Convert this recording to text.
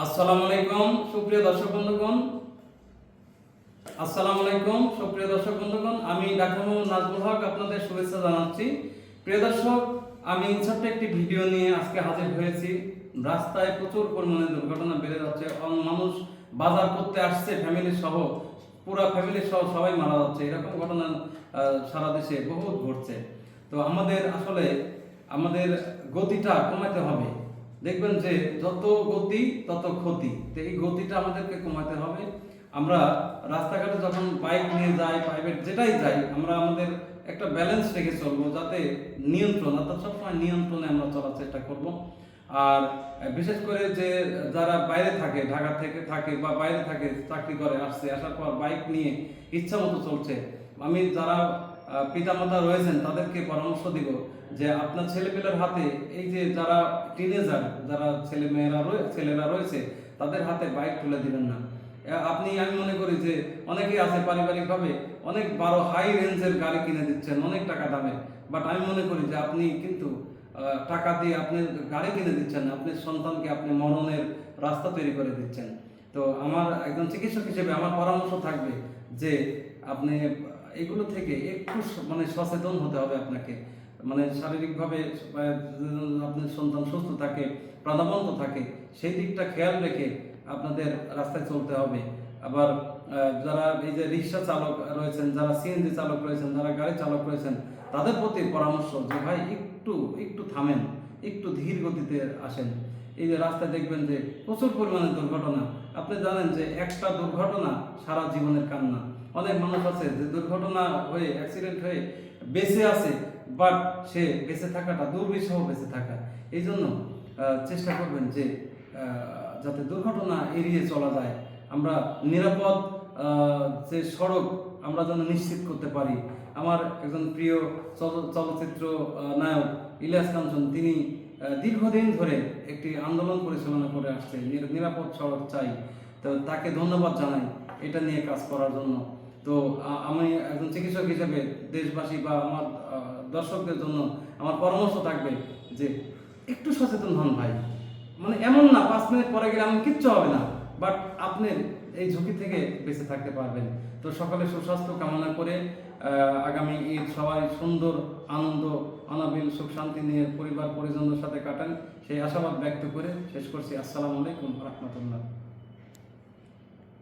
আসসালামু আলাইকুম সুপ্রিয় দর্শক বন্ধুগণ। আসসালামু আলাইকুম সুপ্রিয় দর্শক বন্ধুগণ, আমি ডাক্তার মোহাম্মদ নাজমুল হক আপনাদের শুভেচ্ছা জানাচ্ছি। প্রিয় দর্শক, আমি ছোট্ট একটি ভিডিও নিয়ে আজকে হাজির হয়েছি। রাস্তায় প্রচুর পরিমাণে দুর্ঘটনা বেড়ে যাচ্ছে। মানুষ বাজার করতে আসছে ফ্যামিলি সহ, পুরো ফ্যামিলি সহ সবাই মারা যাচ্ছে। এরকম ঘটনা সারা দেশে বহুত ঘটছে। তো আমাদের গতিটা কমাতে হবে। দেখবেন যে যত গতি তত ক্ষতি। তো এই গতিটা আমাদেরকে কমাতে হবে। আমরা রাস্তাঘাটে যখন বাইক নিয়ে যাই, প্রাইভেট যেটাই যাই, আমরা আমাদের একটা ব্যালেন্স রেখে চলবো, যাতে নিয়ন্ত্রণ, অর্থাৎ সবসময় নিয়ন্ত্রণে আমরা চলার চেষ্টা করব। আর বিশেষ করে যে যারা বাইরে থাকে, ঢাকা থেকে থাকে বা বাইরে থাকে, চাকরি করে আসছে, আসার পর বাইক নিয়ে ইচ্ছা মতো চলছে, আমি যারা পিতামাতা রয়েছেন তাদেরকে পরামর্শ দিব যে আপনার ছেলেপেলের হাতে, এই যে যারা টিনেজার, যারা ছেলেরা রয়েছে, তাদের হাতে বাইক তুলে দিবেন না। আমি মনে করি যে অনেকেই আছে পারিবারিকভাবে অনেক হাই রেঞ্জের গাড়ি কিনে দিচ্ছেন অনেক টাকা দামে, বাট আমি মনে করি যে আপনি কিন্তু টাকা দিয়ে আপনি গাড়ি কিনে দিচ্ছেন, আপনি সন্তানকে আপনি মরণের রাস্তা তৈরি করে দিচ্ছেন। তো আমার একজন চিকিৎসক হিসেবে আমার পরামর্শ থাকবে যে আপনি এগুলো থেকে একটু সচেতন হতে হবে আপনাকে। শারীরিকভাবে আপনার সন্তান সুস্থ থাকে, প্রাণবন্ত থাকে, সেই দিকটা খেয়াল রেখে আপনাদের রাস্তায় চলতে হবে। আবার যারা এই যে রিক্সা চালক রয়েছেন, যারা সিএনজি চালক রয়েছেন, যারা গাড়ি চালক রয়েছেন, তাদের প্রতি পরামর্শ যে ভাই একটু থামেন, একটু ধীর গতিতে আসেন। এই যে রাস্তায় দেখবেন যে প্রচুর পরিমাণে দুর্ঘটনা। আপনি জানেন যে একটা দুর্ঘটনা সারা জীবনের কান্না। অনেক মানুষ আছে যে দুর্ঘটনা হয়ে, অ্যাক্সিডেন্ট হয়ে বেঁচে আছে, বাট সে বেঁচে থাকাটা দুর্বিষহ বেঁচে থাকা। এই জন্য চেষ্টা করবেন যে যাতে দুর্ঘটনা এড়িয়ে চলা যায়। আমরা নিরাপদ যে সড়ক আমরা যেন নিশ্চিত করতে পারি। আমার একজন প্রিয় চলচ্চিত্র নায়ক ইলিয়াস কাঞ্চন, তিনি দীর্ঘদিন ধরে একটি আন্দোলন পরিচালনা করে আসছে, নিরাপদ সড়ক চাই। তো তাকে ধন্যবাদ জানাই এটা নিয়ে কাজ করার জন্য। তো আমি একজন চিকিৎসক হিসেবে দেশবাসী বা আমার দর্শকদের জন্য আমার পরামর্শ থাকবে যে একটু সচেতন হন ভাই। এমন না 5 মিনিট পরে গেলে এমন কিচ্ছু হবে না, বাট আপনি এই ঝুঁকি থেকে বেঁচে থাকতে পারবেন। তো সকালে সুস্বাস্থ্য কামনা করে আগামী ঈদ সবাই সুন্দর, আনন্দ, অনাবিল সুখ শান্তি নিয়ে পরিবার পরিজনদের সাথে কাটান, সেই আশাবাদ ব্যক্ত করে শেষ করছি। আসসালামু আলাইকুম রহমতুল্লাহ।